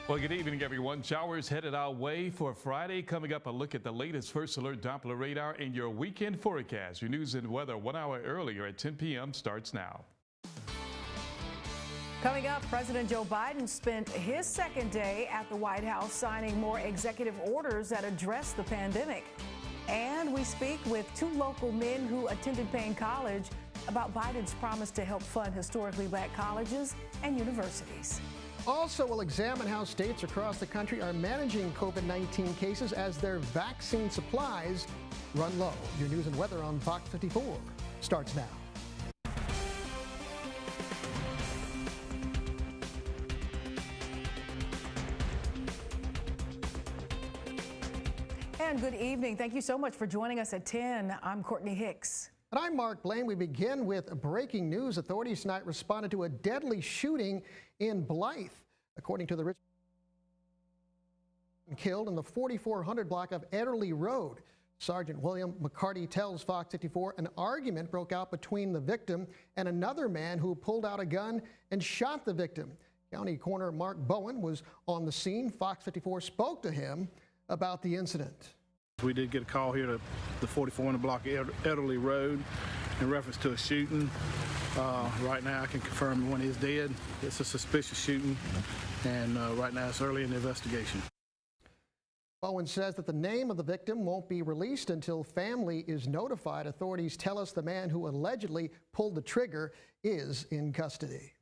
Well, good evening, everyone. Showers headed our way for Friday. Coming up, a look at the latest First Alert Doppler radar in your weekend forecast. Your news and weather 1 hour earlier at 10 p.m. starts now. Coming up, President Joe Biden spent his second day at the White House signing more executive orders that address the pandemic. And we speak with two local men who attended Payne College about Biden's promise to help fund historically black colleges and universities. Also, we'll examine how states across the country are managing COVID-19 cases as their vaccine supplies run low. Your news and weather on Fox 54 starts now. And good evening. Thank you so much for joining us at 10. I'm Courtney Hicks. And I'm Mark Blaine. We begin with breaking news. Authorities tonight responded to a deadly shooting in Blythe. According to the Richmond, killed in the 4400 block of Ederly Road. Sergeant William McCarty tells Fox 54 an argument broke out between the victim and another man who pulled out a gun and shot the victim. County Coroner Mark Bowen was on the scene. Fox 54 spoke to him about the incident. We did get a call here to the 4400 block of Ederly Road in reference to a shooting. Right now I can confirm one is dead. It's a suspicious shooting, and right now it's early in the investigation. Bowen says that the name of the victim won't be released until family is notified. Authorities tell us the man who allegedly pulled the trigger is in custody.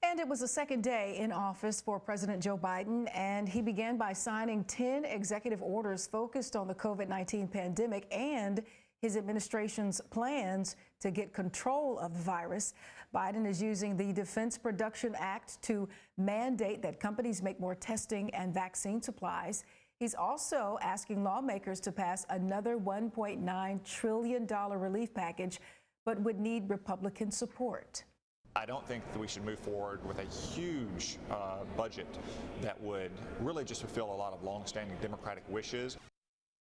And it was the second day in office for President Joe Biden, and he began by signing 10 executive orders focused on the COVID-19 pandemic and his administration's plans to get control of the virus. Biden is using the Defense Production Act to mandate that companies make more testing and vaccine supplies. He's also asking lawmakers to pass another $1.9 trillion relief package, but would need Republican support. I don't think that we should move forward with a huge budget that would really just fulfill a lot of longstanding Democratic wishes.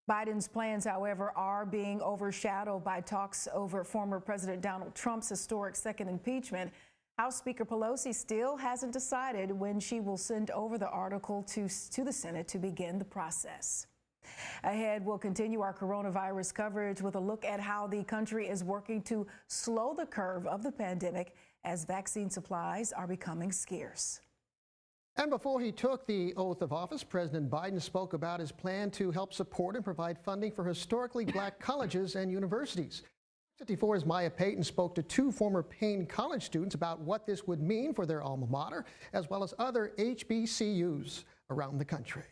Biden's plans, however, are being overshadowed by talks over former President Donald Trump's historic second impeachment. House Speaker Pelosi still hasn't decided when she will send over the article to the Senate to begin the process. Ahead, we'll continue our coronavirus coverage with a look at how the country is working to slow the curve of the pandemic as vaccine supplies are becoming scarce. And before he took the oath of office, President Biden spoke about his plan to help support and provide funding for historically black colleges and universities. 54's Maya Payton spoke to two former Payne College students about what this would mean for their alma mater, as well as other HBCUs around the country.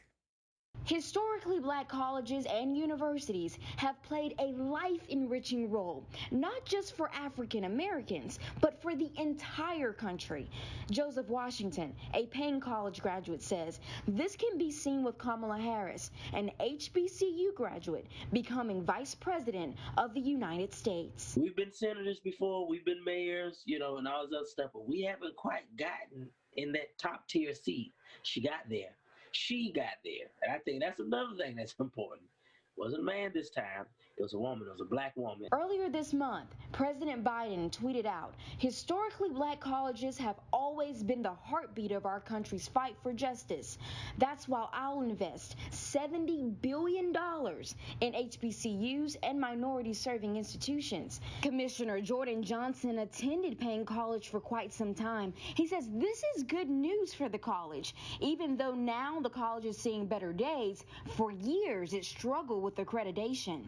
Historically black colleges and universities have played a life-enriching role, not just for African Americans, but for the entire country. Joseph Washington, a Payne College graduate, says this can be seen with Kamala Harris, an HBCU graduate, becoming Vice President of the United States. We've been senators before, we've been mayors, and all this other stuff, but we haven't quite gotten in that top tier seat. She got there. She got there. And I think that's another thing that's important. It wasn't a man this time. It was a woman. It was a black woman. Earlier this month, President Biden tweeted out, historically black colleges have always been the heartbeat of our country's fight for justice. That's why I'll invest $70 billion in HBCUs and minority-serving institutions. Commissioner Jordan Johnson attended Payne College for quite some time. He says this is good news for the college. Even though now the college is seeing better days, for years it struggled with accreditation.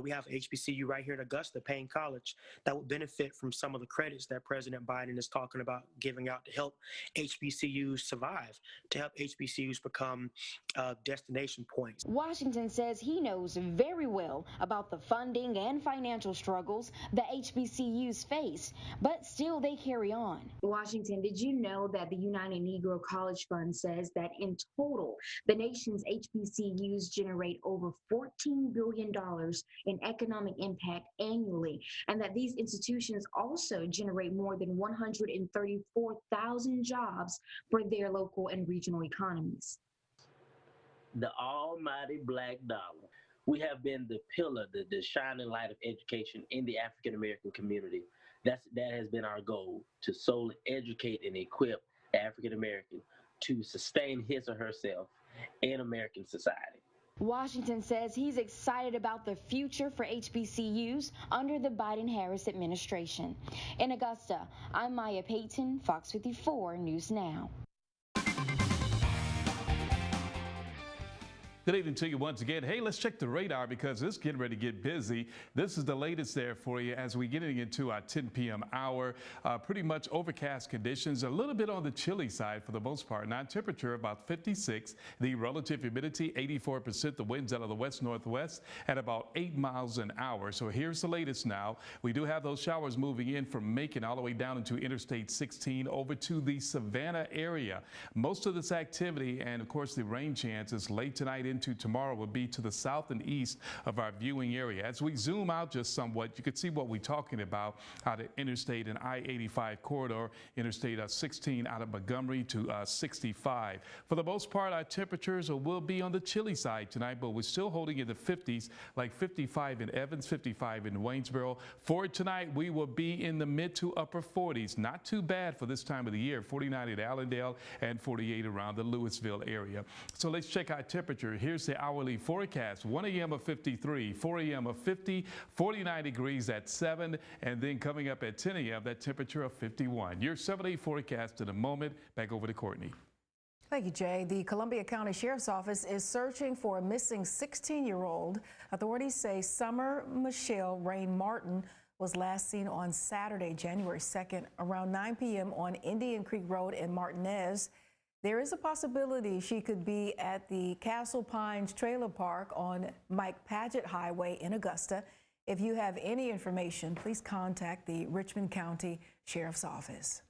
We have HBCU right here in Augusta, Payne College, that would benefit from some of the credits that President Biden is talking about giving out to help HBCUs survive, to help HBCUs become destination points. Washington says he knows very well about the funding and financial struggles the HBCUs face, but still they carry on. Washington, did you know that the United Negro College Fund says that in total, the nation's HBCUs generate over $14 billion in economic impact annually, and that these institutions also generate more than 134,000 jobs for their local and regional economies. The almighty black dollar. We have been the pillar, the shining light of education in the African American community. That has been our goal, to solely educate and equip African American to sustain his or herself in American society. Washington says he's excited about the future for HBCUs under the Biden-Harris administration. In Augusta, I'm Maya Payton, Fox 54 News Now. Good evening to you once again. Hey, let's check the radar because it's getting ready to get busy. This is the latest there for you as we get into our 10 p.m. hour. Pretty much overcast conditions, a little bit on the chilly side for the most part. Now, temperature about 56, the relative humidity 84%, the winds out of the west-northwest at about 8 miles an hour. So here's the latest now. We do have those showers moving in from Macon all the way down into Interstate 16 over to the Savannah area. Most of this activity and, of course, the rain chances late tonight into tomorrow will be to the south and east of our viewing area. As we zoom out just somewhat, you can see what we're talking about out of Interstate and I-85 corridor, Interstate 16 out of Montgomery to 65. For the most part, our temperatures will be on the chilly side tonight, but we're still holding in the 50s, like 55 in Evans, 55 in Waynesboro. For tonight, we will be in the mid to upper 40s. Not too bad for this time of the year, 49 at Allendale and 48 around the Louisville area. So let's check our temperature. Here's the hourly forecast. 1 a.m. of 53, 4 a.m. of 50, 49 degrees at 7, and then coming up at 10 a.m. that temperature of 51. Your 7-day forecast in a moment. Back over to Courtney. Thank you, Jay. The Columbia County Sheriff's Office is searching for a missing 16-year-old. Authorities say Summer Michelle Rain Martin was last seen on Saturday, January 2nd, around 9 p.m. on Indian Creek Road in Martinez. There is a possibility she could be at the Castle Pines Trailer Park on Mike Paget Highway in Augusta. If you have any information, please contact the Richmond County Sheriff's Office.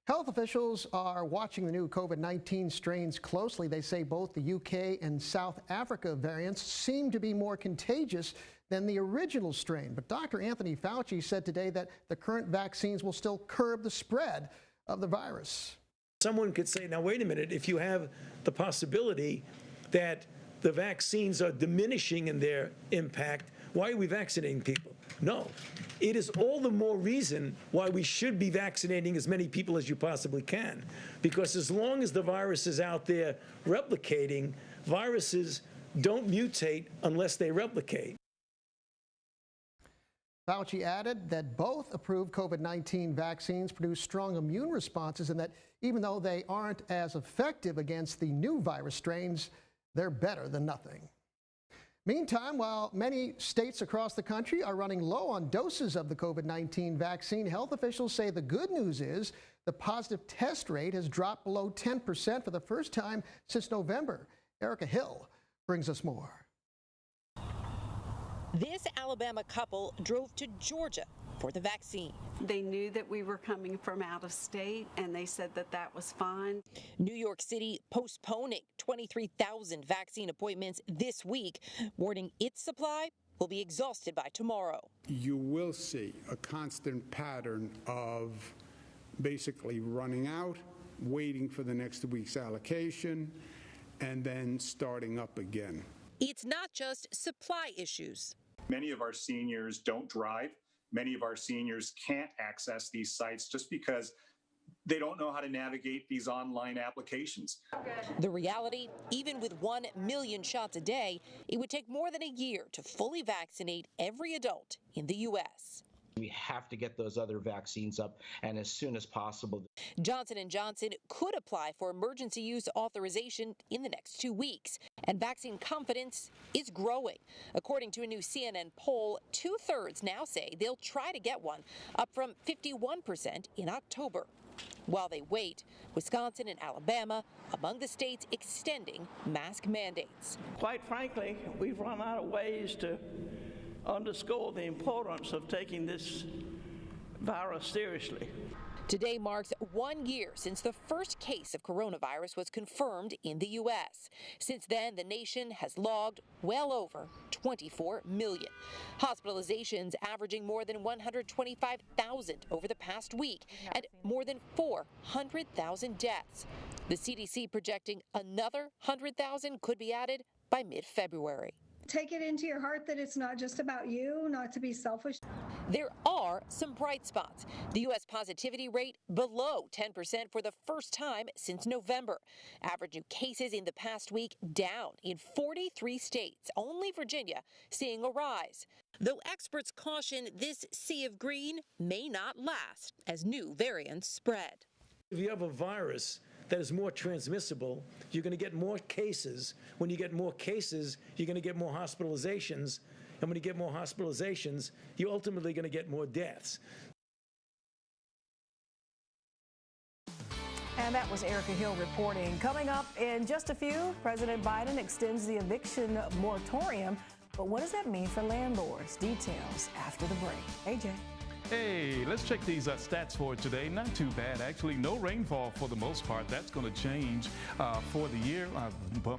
Health officials are watching the new COVID-19 strains closely. They say both the UK and South Africa variants seem to be more contagious than the original strain. But Dr. Anthony Fauci said today that the current vaccines will still curb the spread of the virus. Someone could say, now, wait a minute, if you have the possibility that the vaccines are diminishing in their impact, why are we vaccinating people? No. It is all the more reason why we should be vaccinating as many people as you possibly can. Because as long as the virus is out there replicating, viruses don't mutate unless they replicate. Fauci added that both approved COVID-19 vaccines produce strong immune responses and that even though they aren't as effective against the new virus strains, they're better than nothing. Meantime, while many states across the country are running low on doses of the COVID-19 vaccine, health officials say the good news is the positive test rate has dropped below 10% for the first time since November. Erica Hill brings us more. This Alabama couple drove to Georgia for the vaccine. They knew that we were coming from out of state, and they said that that was fine. New York City postponing 23,000 vaccine appointments this week, warning its supply will be exhausted by tomorrow. You will see a constant pattern of basically running out, waiting for the next week's allocation, and then starting up again. It's not just supply issues. Many of our seniors don't drive. Many of our seniors can't access these sites just because they don't know how to navigate these online applications. The reality, even with 1 million shots a day, it would take more than a year to fully vaccinate every adult in the U.S. We have to get those other vaccines up, and as soon as possible. Johnson & Johnson could apply for emergency use authorization in the next 2 weeks, and vaccine confidence is growing. According to a new CNN poll, 2/3 now say they'll try to get one, up from 51% in October. While they wait, Wisconsin and Alabama among the states extending mask mandates. Quite frankly, we've run out of ways to underscore the importance of taking this virus seriously. Today marks 1 year since the first case of coronavirus was confirmed in the U.S. Since then, the nation has logged well over 24 million. Hospitalizations averaging more than 125,000 over the past week and more than 400,000 deaths. The CDC projecting another 100,000 could be added by mid-February. take it into your heart that it's not just about you, not to be selfish. There are some bright spots. The U.S. positivity rate below 10% for the first time since November. Average new cases in the past week down in 43 states, only Virginia seeing a rise. Though experts caution this sea of green may not last as new variants spread. If you have a virus that is more transmissible, you're going to get more cases. When you get more cases, you're going to get more hospitalizations. And when you get more hospitalizations, you're ultimately going to get more deaths. And that was Erica Hill reporting. Coming up in just a few, President Biden extends the eviction moratorium. But what does that mean for landlords? Details after the break. AJ. Hey, let's check these stats for today. Not too bad, actually. No rainfall for the most part. That's going to change for the year.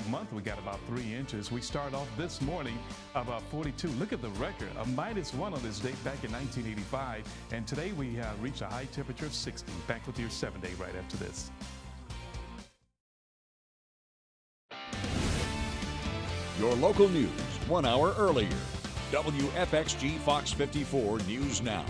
Month, we got about 3 inches. We start off this morning about 42. Look at the record, a -1 on this date back in 1985. And today we reached a high temperature of 60. Back with your 7-day right after this. Your local news 1 hour earlier. WFXG Fox 54 News Now.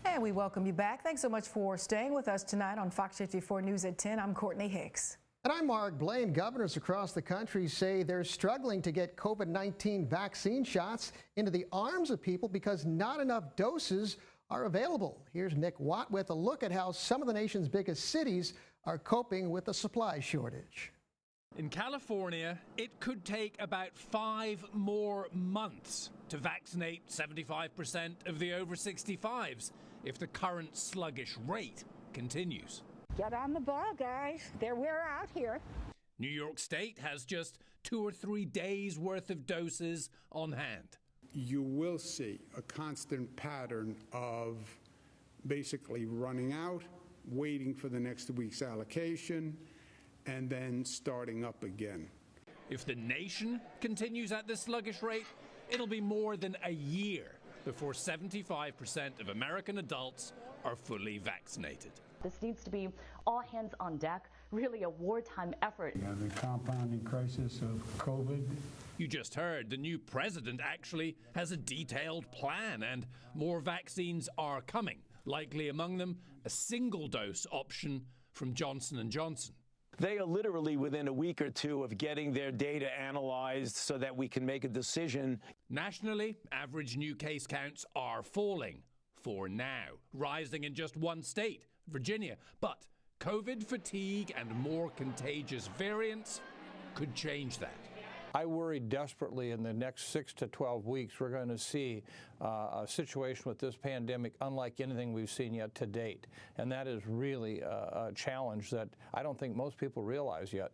And we welcome you back. Thanks so much for staying with us tonight on Fox 54 News at 10. I'm Courtney Hicks. And I'm Mark Blaine. Governors across the country say they're struggling to get COVID-19 vaccine shots into the arms of people because not enough doses are available. Here's Nick Watt with a look at how some of the nation's biggest cities are coping with the supply shortage. In California, it could take about 5 more months to vaccinate 75% of the over 65s if the current sluggish rate continues. Get on the ball, guys. We're out here. New York State has just 2 or 3 days worth of doses on hand. You will see a constant pattern of basically running out, waiting for the next week's allocation, and then starting up again. If the nation continues at this sluggish rate, it'll be more than a year before 75% of American adults are fully vaccinated. This needs to be all hands on deck, really a wartime effort. The compounding crisis of COVID. You just heard the new president actually has a detailed plan, and more vaccines are coming, likely among them a single-dose option from Johnson & Johnson. They are literally within a week or two of getting their data analyzed so that we can make a decision. Nationally, average new case counts are falling for now, rising in just one state, Virginia. But COVID fatigue and more contagious variants could change that. I worry desperately in the next 6 to 12 weeks we're going to see a situation with this pandemic unlike anything we've seen yet to date. And that is really a challenge that I don't think most people realize yet.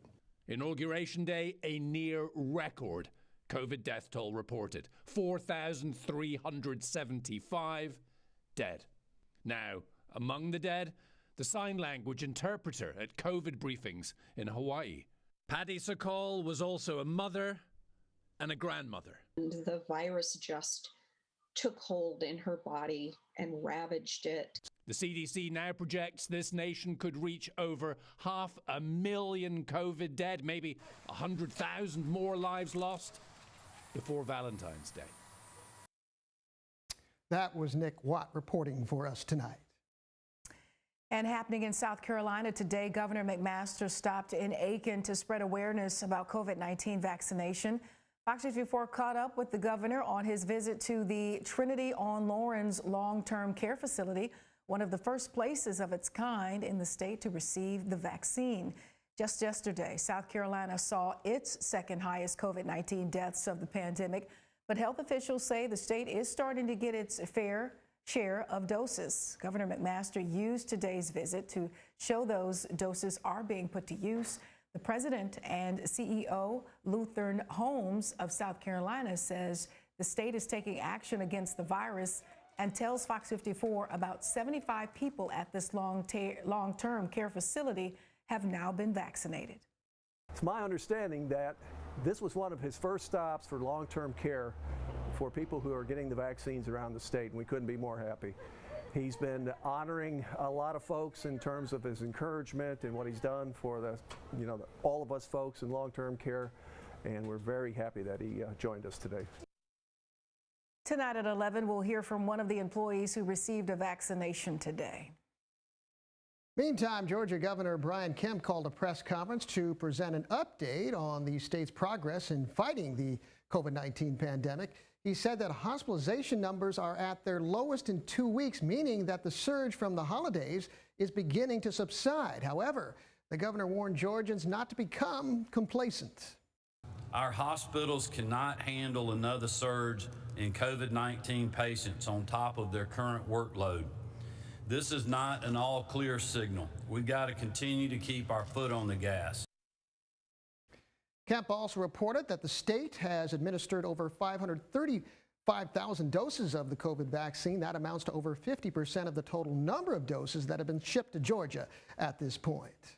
Inauguration Day, a near record COVID death toll reported. 4,375 dead. Now, among the dead, the sign language interpreter at COVID briefings in Hawaii. Patty Sokol was also a mother and a grandmother. And the virus just took hold in her body and ravaged it. The CDC now projects this nation could reach over 500,000 COVID dead, maybe 100,000 more lives lost before Valentine's Day. That was Nick Watt reporting for us tonight. And happening in South Carolina today, Governor McMaster stopped in Aiken to spread awareness about COVID-19 vaccination. Fox 54 caught up with the governor on his visit to the Trinity on Lawrence long-term care facility, one of the first places of its kind in the state to receive the vaccine. Just yesterday, South Carolina saw its second highest COVID-19 deaths of the pandemic, but health officials say the state is starting to get its fair share of doses. Governor McMaster used today's visit to show those doses are being put to use. The president and CEO, Lutheran Holmes of South Carolina, says the state is taking action against the virus and tells Fox 54 about 75 people at this long-term care facility have now been vaccinated. It's my understanding that this was one of his first stops for long-term care for people who are getting the vaccines around the state, and we couldn't be more happy. He's been honoring a lot of folks in terms of his encouragement and what he's done for all of us folks in long-term care, and we're very happy that he joined us today. Tonight at 11, we'll hear from one of the employees who received a vaccination today. Meantime, Georgia Governor Brian Kemp called a press conference to present an update on the state's progress in fighting the COVID-19 pandemic. He said that hospitalization numbers are at their lowest in 2 weeks, meaning that the surge from the holidays is beginning to subside. However, the governor warned Georgians not to become complacent. Our hospitals cannot handle another surge in COVID-19 patients on top of their current workload. This is not an all-clear signal. We've got to continue to keep our foot on the gas. Kemp also reported that the state has administered over 535,000 doses of the COVID vaccine. That amounts to over 50% of the total number of doses that have been shipped to Georgia at this point.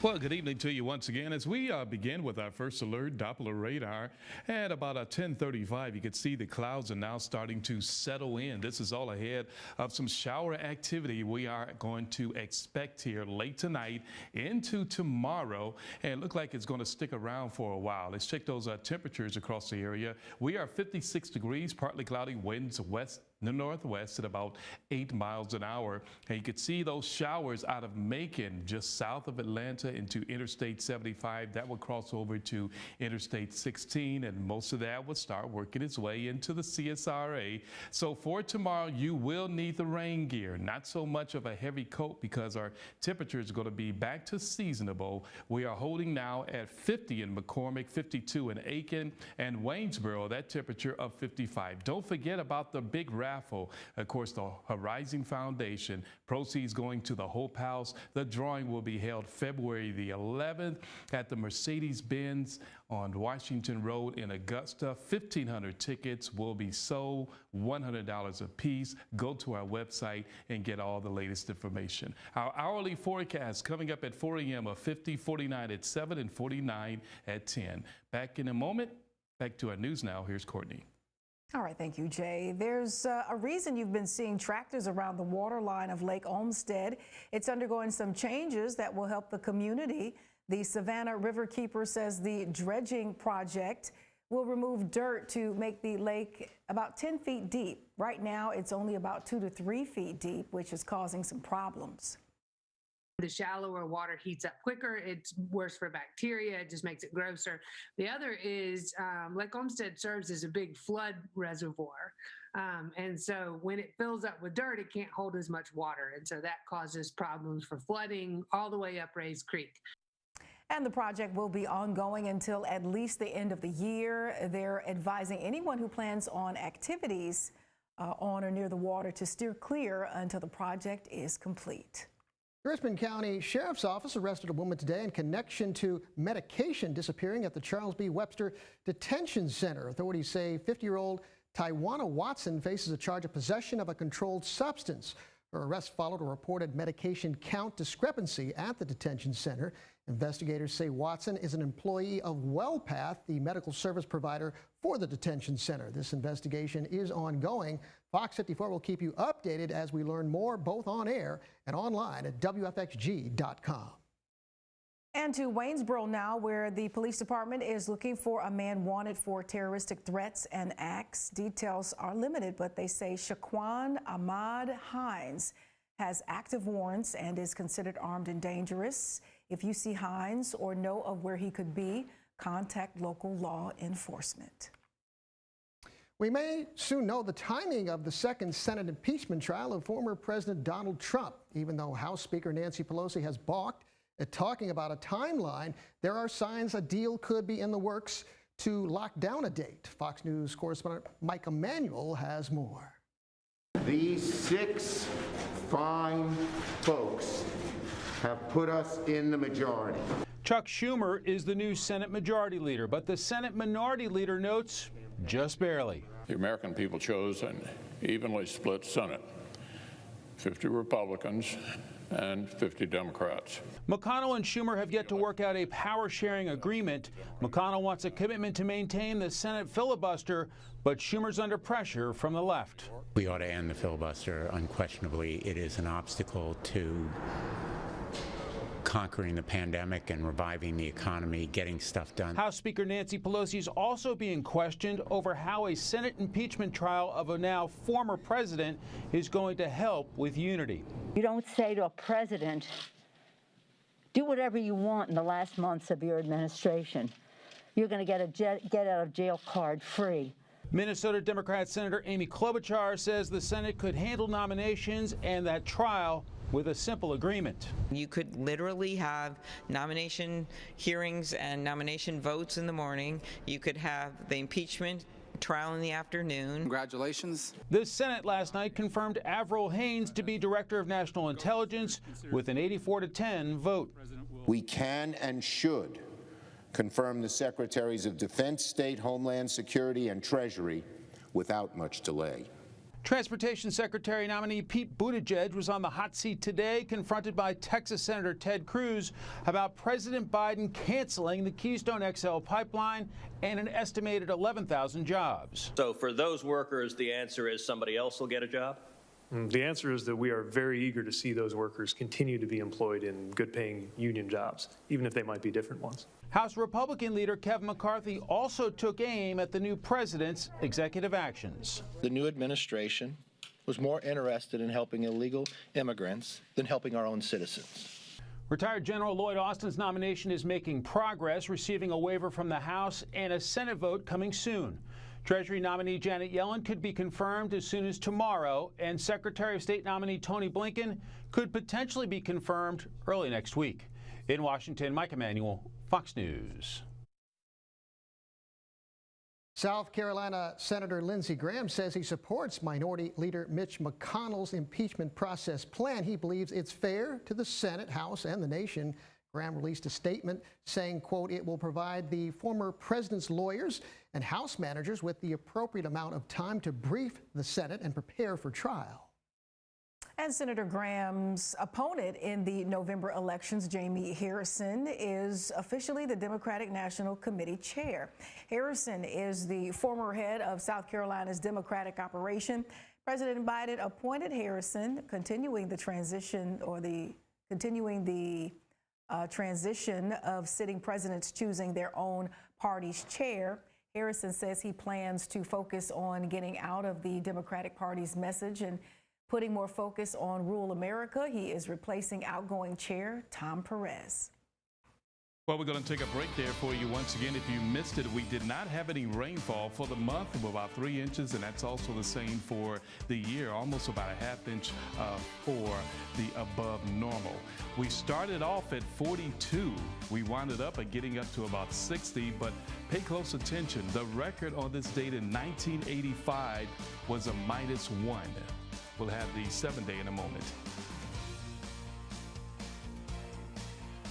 Well, good evening to you once again as we begin with our first alert Doppler radar. At about 10:35, you can see the clouds are now starting to settle in. This is all ahead of some shower activity we are going to expect here late tonight into tomorrow, and it looks like it's going to stick around for a while. Let's check those temperatures across the area. We are 56 degrees, partly cloudy, winds west the northwest at about 8 miles an hour. And you could see those showers out of Macon, just south of Atlanta, into Interstate 75. That will cross over to Interstate 16, and most of that will start working its way into the CSRA. So for tomorrow, you will need the rain gear. Not so much of a heavy coat because our temperature is going to be back to seasonable. We are holding now at 50 in McCormick, 52 in Aiken, and Waynesboro, that temperature of 55. Don't forget about the big raffle. Of course, the Horizon Foundation, proceeds going to the Hope House. The drawing will be held February the 11th at the Mercedes-Benz on Washington Road in Augusta. 1,500 tickets will be sold, $100 a piece. Go to our website and get all the latest information. Our hourly forecast coming up at 4 a.m. of 50, 49 at 7, and 49 at 10. Back in a moment. Back to our news now. Here's Courtney. All right, thank you, Jay. There's a reason you've been seeing tractors around the waterline of Lake Olmsted. It's undergoing some changes that will help the community. The Savannah Riverkeeper says the dredging project will remove dirt to make the lake about 10 feet deep. Right now, it's only about 2 to 3 feet deep, which is causing some problems. The shallower water heats up quicker. It's worse for bacteria. It just makes it grosser. The other is Lake Olmsted serves as a big flood reservoir. And so when it fills up with dirt, it can't hold as much water. And so that causes problems for flooding all the way up Rays Creek. And the project will be ongoing until at least the end of the year. They're advising anyone who plans on activities on or near the water to steer clear until the project is complete. Richmond County Sheriff's Office arrested a woman today in connection to medication disappearing at the Charles B. Webster Detention Center. Authorities say 50-year-old Tywana Watson faces a charge of possession of a controlled substance. Her arrest followed a reported medication count discrepancy at the detention center. Investigators say Watson is an employee of WellPath, the medical service provider for the detention center. This investigation is ongoing. Fox 54 will keep you updated as we learn more, both on air and online at WFXG.com. And to Waynesboro now, where the police department is looking for a man wanted for terroristic threats and acts. Details are limited, but they say Shaquan Ahmad Hines has active warrants and is considered armed and dangerous. If you see Hines or know of where he could be, contact local law enforcement. We may soon know the timing of the second Senate impeachment trial of former President Donald Trump. Even though House Speaker Nancy Pelosi has balked at talking about a timeline, there are signs a deal could be in the works to lock down a date. Fox News correspondent Mike Emanuel has more. These 6 fine folks have put us in the majority. Chuck Schumer is the new Senate Majority Leader, but the Senate Minority Leader notes just barely. The American people chose an evenly split Senate, 50 Republicans and 50 Democrats. McConnell and Schumer have yet to work out a power-sharing agreement. McConnell wants a commitment to maintain the Senate filibuster, but Schumer's under pressure from the left. We ought to end the filibuster. Unquestionably, it is an obstacle to conquering the pandemic and reviving the economy, getting stuff done. House Speaker Nancy Pelosi is also being questioned over how a Senate impeachment trial of a now former president is going to help with unity. You don't say to a president, do whatever you want in the last months of your administration. You're going to get a get out of jail card free. Minnesota Democrat Senator Amy Klobuchar says the Senate could handle nominations and that trial with a simple agreement. You could literally have nomination hearings and nomination votes in the morning. You could have the impeachment trial in the afternoon. Congratulations. The Senate last night confirmed Avril Haines to be Director of National Intelligence with an 84-10 vote. We can and should confirm the Secretaries of Defense, State, Homeland Security, and Treasury without much delay. Transportation Secretary nominee Pete Buttigieg was on the hot seat today, confronted by Texas Senator Ted Cruz about President Biden canceling the Keystone XL pipeline and an estimated 11,000 jobs. So for those workers, the answer is somebody else will get a job? The answer is that we are very eager to see those workers continue to be employed in good-paying union jobs, even if they might be different ones. House Republican leader Kevin McCarthy also took aim at the new president's executive actions. The new administration was more interested in helping illegal immigrants than helping our own citizens. Retired General Lloyd Austin's nomination is making progress, receiving a waiver from the House and a Senate vote coming soon. Treasury nominee Janet Yellen could be confirmed as soon as tomorrow, and Secretary of State nominee Tony Blinken could potentially be confirmed early next week. In Washington, Mike Emanuel, Fox News. South Carolina Senator Lindsey Graham says he supports Minority Leader Mitch McConnell's impeachment process plan. He believes it's fair to the Senate, House, and the nation. Graham released a statement saying, quote, it will provide the former president's lawyers and House managers with the appropriate amount of time to brief the Senate and prepare for trial. And Senator Graham's opponent in the November elections, Jamie Harrison, is officially the Democratic National Committee chair. Harrison is the former head of South Carolina's Democratic operation. President Biden appointed Harrison, continuing the transition of sitting presidents choosing their own party's chair. Harrison says he plans to focus on getting out of the Democratic Party's message and putting more focus on rural America. He is replacing outgoing chair Tom Perez. Well, we're going to take a break there for you once again. If you missed it, we did not have any rainfall for the month of about 3 inches, and that's also the same for the year, almost about a ½ inch for the above normal. We started off at 42. We wound it up at getting up to about 60, but pay close attention. The record on this date in 1985 was a -1. We'll have the 7-day in a moment.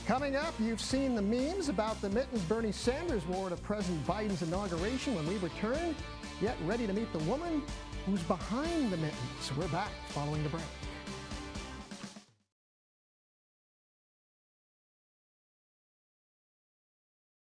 Coming up, you've seen the memes about the mittens Bernie Sanders wore to President Biden's inauguration. When we return, yet ready to meet the woman who's behind the mittens. We're back following the break.